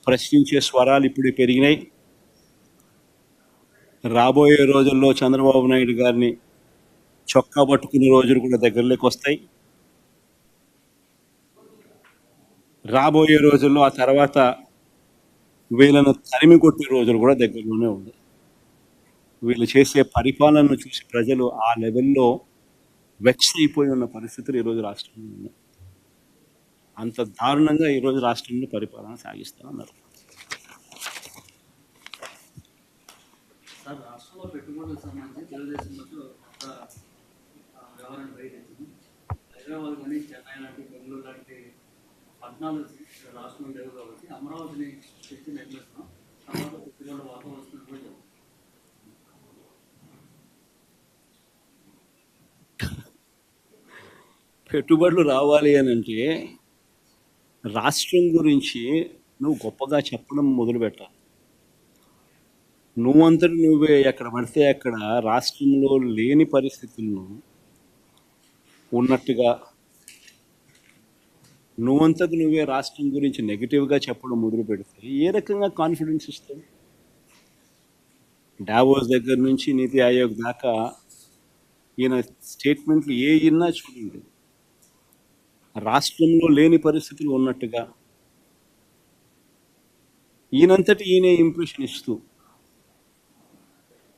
ప్రశ్నించే స్వరాలు ఇప్పుడు పెరిగినాయి. రాబోయే రోజుల్లో చంద్రబాబు నాయుడు గారిని చొక్కా పట్టుకునే రోజులు కూడా దగ్గరలోకి వస్తాయి. రాబోయే రోజుల్లో ఆ తర్వాత వీళ్ళను తరిమి కొట్టే రోజులు కూడా దగ్గరలోనే ఉన్నాయి. వీళ్ళు చేసే పరిపాలనను చూసి ప్రజలు ఆ లెవెల్లో వెక్స్ అయిపోయి ఉన్న పరిస్థితులు ఈరోజు రాష్ట్రంలో ఉన్నాయి. అంత దారుణంగా ఈరోజు రాష్ట్రంలో పరిపాలన సాగిస్తూ ఉన్నారు. సార్, రాష్ట్రంలో పెట్టుబడులకు సంబంధించి తెలుగుదేశం వ్యవహారం బయట హైదరాబాద్ కానీ చెన్నై లాంటి బెంగళూరు లాంటి 14 రాష్ట్రంలో లేవు కాబట్టి అమరావతిని శక్తి నిర్మిస్తున్నాం, తర్వాత పెట్టుబడుల వార్త వస్తుందని కూడా చెప్తాం. పెట్టుబడులు రావాలి అని అంటే రాష్ట్రం గురించి నువ్వు గొప్పగా చెప్పడం మొదలుపెట్టాలి. నువ్వంతటి నువ్వే ఎక్కడ పడితే అక్కడ రాష్ట్రంలో లేని పరిస్థితులను ఉన్నట్టుగా నువ్వంతకు నువ్వే రాష్ట్రం గురించి నెగిటివ్గా చెప్పడం మొదలు పెడితే ఏ రకంగా కాన్ఫిడెన్స్ ఇస్తావు? డావోస్ దగ్గర నుంచి నీతి ఆయోగ్ దాకా ఈయన స్టేట్మెంట్లు ఏ ఇన్నా చూడండి, రాష్ట్రంలో లేని పరిస్థితులు ఉన్నట్టుగా ఈయనంతటి ఈయనే ఇంప్రెషన్ ఇస్తూ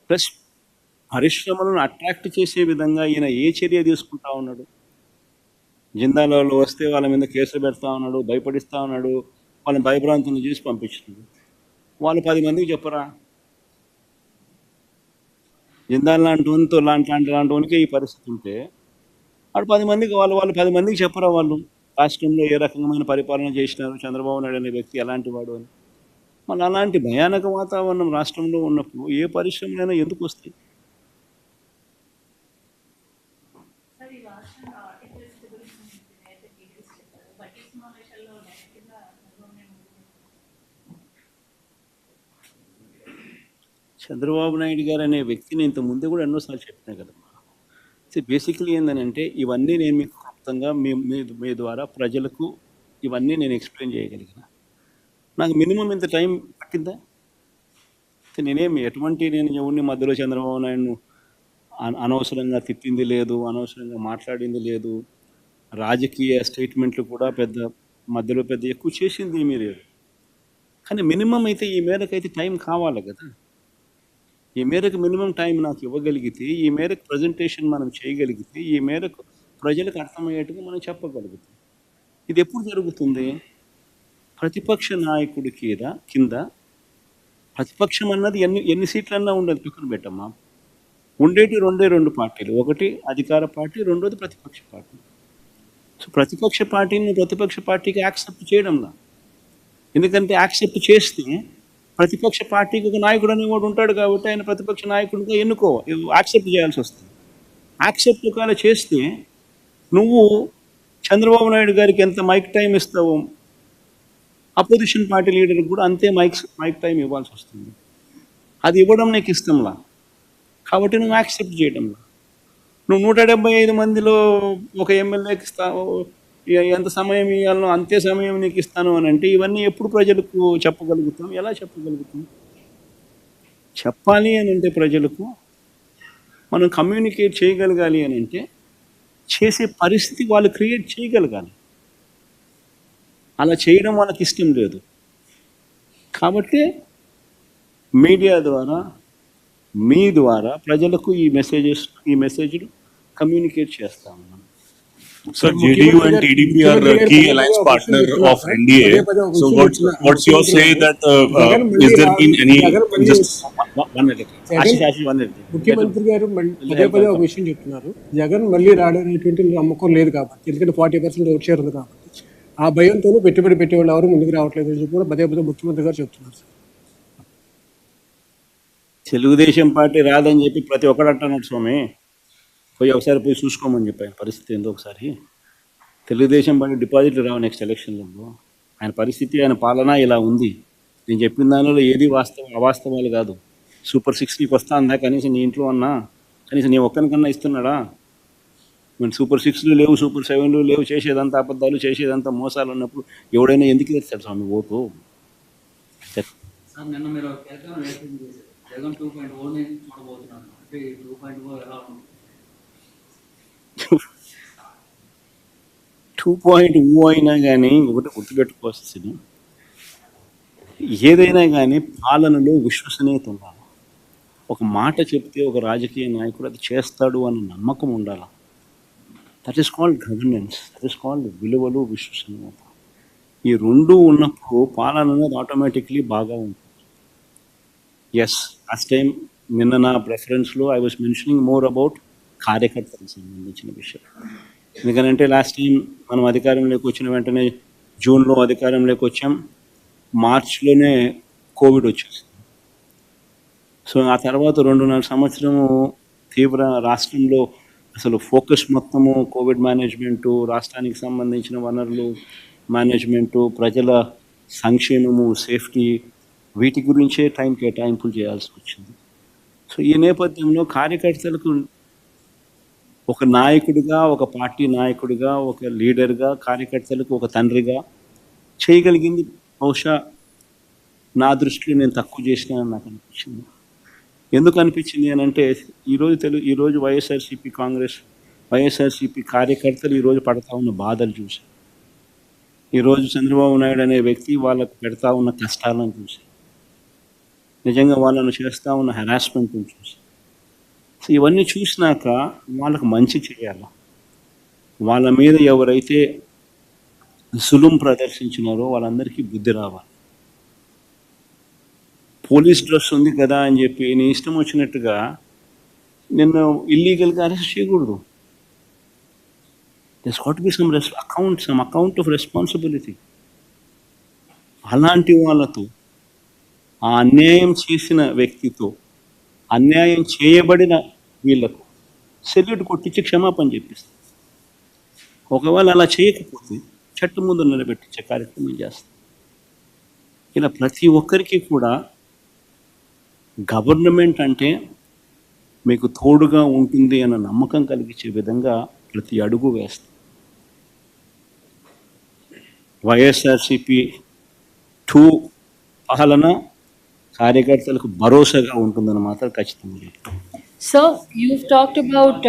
ప్లస్ పరిశ్రమలను అట్రాక్ట్ చేసే విధంగా ఈయన ఏ చర్య తీసుకుంటా ఉన్నాడు? జిందాలలో వస్తే వాళ్ళ మీద కేసులు పెడతా ఉన్నాడు, భయపడిస్తూ ఉన్నాడు, వాళ్ళని భయభ్రాంతులను చేసి పంపించినాడు. వాళ్ళు 10 మందికి చెప్పరా? జిందాల్ లాంటి ఈ పరిస్థితి ఉంటే వాడు 10 మందికి వాళ్ళు 10 మందికి చెప్పరా వాళ్ళు రాష్ట్రంలో ఏ రకమైన పరిపాలన చేసినారు, చంద్రబాబు నాయుడు అనే వ్యక్తి ఎలాంటి వాడు అని? మళ్ళీ అలాంటి భయానక వాతావరణం రాష్ట్రంలో ఉన్నప్పుడు ఏ పరిశ్రమలైనా ఎందుకు వస్తాయి? చంద్రబాబు నాయుడు గారు అనే వ్యక్తిని ఇంత ముందు కూడా ఎన్నోసార్లు చెప్పినా కదమ్మా. బేసికలీ ఏంటంటే ఇవన్నీ నేను మీకు క్లుప్తంగా మీ ద్వారా ప్రజలకు ఇవన్నీ నేను ఎక్స్ప్లెయిన్ చేయగలిగిన. నాకు మినిమం ఇంత టైం పట్టిందా? నేనేమి నేను ఎవరిని మధ్యలో చంద్రబాబు నాయుడును అనవసరంగా తిట్టింది లేదు, అనవసరంగా మాట్లాడింది లేదు, రాజకీయ స్టేట్మెంట్లు కూడా మధ్యలో ఎక్కువ చేసింది ఏమీ లేదు. కానీ మినిమం అయితే ఈ మేరకు అయితే టైం కావాలి కదా. ఈ మేరకు మినిమం టైం నాకు ఇవ్వగలిగితే, ఈ మేరకు ప్రజెంటేషన్ మనం చేయగలిగితే, ఈ మేరకు ప్రజలకు అర్థమయ్యేట్టుగా మనం చెప్పగలుగుతాం. ఇది ఎప్పుడు జరుగుతుంది? ప్రతిపక్ష నాయకుడి కింద ప్రతిపక్షం అన్నది ఎన్ని సీట్లన్నా ఉండదు, పక్కన పెట్టమ్మా. ఉండేటి 2 పార్టీలు, ఒకటి అధికార పార్టీ, రెండోది ప్రతిపక్ష పార్టీ. సో ప్రతిపక్ష పార్టీని ప్రతిపక్ష పార్టీకి యాక్సెప్ట్ చేయడంలా. ఎందుకంటే యాక్సెప్ట్ చేస్తే ప్రతిపక్ష పార్టీకి ఒక నాయకుడు అనేవాడు ఉంటాడు కాబట్టి ఆయన ప్రతిపక్ష నాయకుడిగా యాక్సెప్ట్ చేయాల్సి వస్తుంది. యాక్సెప్ట్ ఒకవేళ చేస్తే నువ్వు చంద్రబాబు నాయుడు గారికి ఎంత మైక్ టైం ఇస్తావో అపోజిషన్ పార్టీ లీడర్కి కూడా అంతే మైక్ టైం ఇవ్వాల్సి వస్తుంది. అది ఇవ్వడం నీకు ఇష్టంలా కాబట్టి నువ్వు యాక్సెప్ట్ చేయడంలా. నువ్వు 175 మందిలో ఒక ఎమ్మెల్యేకి ఎంత సమయం ఇవ్వాలనో అంతే సమయం నీకు ఇస్తాను అని అంటే ఇవన్నీ ఎప్పుడు ప్రజలకు చెప్పగలుగుతాం? ఎలా చెప్పగలుగుతాం? చెప్పాలి అని అంటే ప్రజలకు మనం కమ్యూనికేట్ చేయగలగాలి అని అంటే చేసే పరిస్థితి వాళ్ళు క్రియేట్ చేయగలగాలి. అలా చేయడం వాళ్ళకి ఇష్టం లేదు కాబట్టి మీడియా ద్వారా మీ ద్వారా ప్రజలకు ఈ మెసేజ్లు కమ్యూనికేట్ చేస్తాము. Sir, JDU and TDP are key alliance partner of NDA. So what's your say that is there been any just ముఖ్యమంత్రి గారు పదే ఒక విషయం చెప్తున్నారు, జగన్ మళ్ళీ రావడానికి నమ్మకం లేదు కాబట్టి, ఎందుకంటే 40% ఓట్ షేర్ ఉంది కాబట్టి ఆ భయంతోనే పెట్టుబడి పెట్టేవాళ్ళు ఎవరు ముందుకు రావట్లేదు అని చెప్పి కూడా పదే ముఖ్యమంత్రి గారు చెప్తున్నారు. తెలుగుదేశం పార్టీ రాదని చెప్పి ప్రతి ఒక్కడు అంటున్నాడు స్వామి. ఒకసారి పోయి చూసుకోమని చెప్పాను పరిస్థితి ఏందో ఒకసారి. తెలుగుదేశం పార్టీ డిపాజిట్లు రావు నెక్స్ట్ ఎలక్షన్లో. ఆయన పరిస్థితి, ఆయన పాలన ఇలా ఉంది. నేను చెప్పిన దానిలో ఏది అవాస్తవాలు కాదు. సూపర్ 6 నీకు వస్తా అందా? కనీసం నీ ఇంట్లో అన్నా కనీసం నీ ఒక్కరికన్నా ఇస్తున్నాడా? మన సూపర్ 6లు లేవు, సూపర్ 7లు లేవు, చేసేదంతా అబద్ధాలు, చేసేదంతా మోసాలు ఉన్నప్పుడు ఎవడైనా ఎందుకు వేస్తాడు స్వామి ఓటు? సార్ నిన్న మీరు తెలంగాణ వ్యాఖ్యలు చేశారు జగన్ 2.0 చూడబోతున్నాను అంటే ఈ 2.0 ఎలా ఉంటుంది? 2.0 అయినా కానీ ఒకటి గుర్తుపెట్టుకోవాల్సింది, ఏదైనా కానీ పాలనలో విశ్వసనీయత ఉండాలి. ఒక మాట చెప్తే ఒక రాజకీయ నాయకుడు అది చేస్తాడు అన్న నమ్మకం ఉండాలి. That is called governance, that is called విలువలు, విశ్వసనీయత. ఈ రెండు ఉన్నప్పుడు పాలన అనేది ఆటోమేటిక్లీ బాగా ఉంటుంది. ఎస్, లాస్ట్ టైం నిన్న నా ప్రెఫరెన్స్లో I was mentioning more about కార్యకర్తలకు సంబంధించిన విషయం. ఎందుకంటే లాస్ట్ టైం మనం అధికారంలోకి వచ్చిన వెంటనే జూన్లో అధికారంలోకి వచ్చాం, మార్చ్లోనే కోవిడ్ వచ్చేసింది. సో ఆ తర్వాత 2.5 సంవత్సరము తీవ్ర రాష్ట్రంలో అసలు ఫోకస్ మొత్తము కోవిడ్ మేనేజ్మెంటు, రాష్ట్రానికి సంబంధించిన వనరులు మేనేజ్మెంటు, ప్రజల సంక్షేమము, సేఫ్టీ, వీటి గురించే టైం కేటాయింపులు చేయాల్సి వచ్చింది. సో ఈ నేపథ్యంలో కార్యకర్తలకు ఒక నాయకుడిగా, ఒక పార్టీ నాయకుడిగా, ఒక లీడర్గా, కార్యకర్తలకు ఒక తండ్రిగా చేయగలిగింది బహుశా నా దృష్టిలో నేను తక్కువ చేసినానని నాకు అనిపించింది. ఎందుకు అనిపించింది అని అంటే ఈరోజు వైఎస్ఆర్సీపీ కార్యకర్తలు ఈరోజు పడతా ఉన్న బాధలు చూసి, ఈరోజు చంద్రబాబు నాయుడు అనే వ్యక్తి వాళ్ళకు పెడతా ఉన్న కష్టాలను చూసి, నిజంగా వాళ్ళను చేస్తూ ఉన్న హెరాస్మెంట్ని చూసి, సో ఇవన్నీ చూసినాక వాళ్ళకు మంచి చేయాలి. వాళ్ళ మీద ఎవరైతే సులుం ప్రదర్శించినారో వాళ్ళందరికీ బుద్ధి రావాలి. పోలీస్ డ్రెస్ ఉంది కదా అని చెప్పి నీ ఇష్టం వచ్చినట్టుగా నిన్ను ఇల్లీగల్గా అరెస్ట్ చేయకూడదు. There's got to be some account of responsibility. అలాంటి వాళ్ళతో, ఆ అన్యాయం చేసిన వ్యక్తితో, అన్యాయం చేయబడిన వీళ్లకు సెల్యూట్ కొట్టించి క్షమాపణ చెప్పిస్తాం. ఒకవేళ అలా చేయకపోతే చట్టం ముందు నిలబెట్టించే కార్యక్రమం చేస్తాం. ఇలా ప్రతి ఒక్కరికి కూడా గవర్నమెంట్ అంటే మీకు తోడుగా ఉంటుంది అన్న నమ్మకం కలిగించే విధంగా ప్రతి అడుగు వేస్తాం. వైఎస్ఆర్సీపీ 2 పాలన కార్యకర్తలకు భరోసాగా ఉంటుందని మాత్రం ఖచ్చితంగా. Sir, you've talked about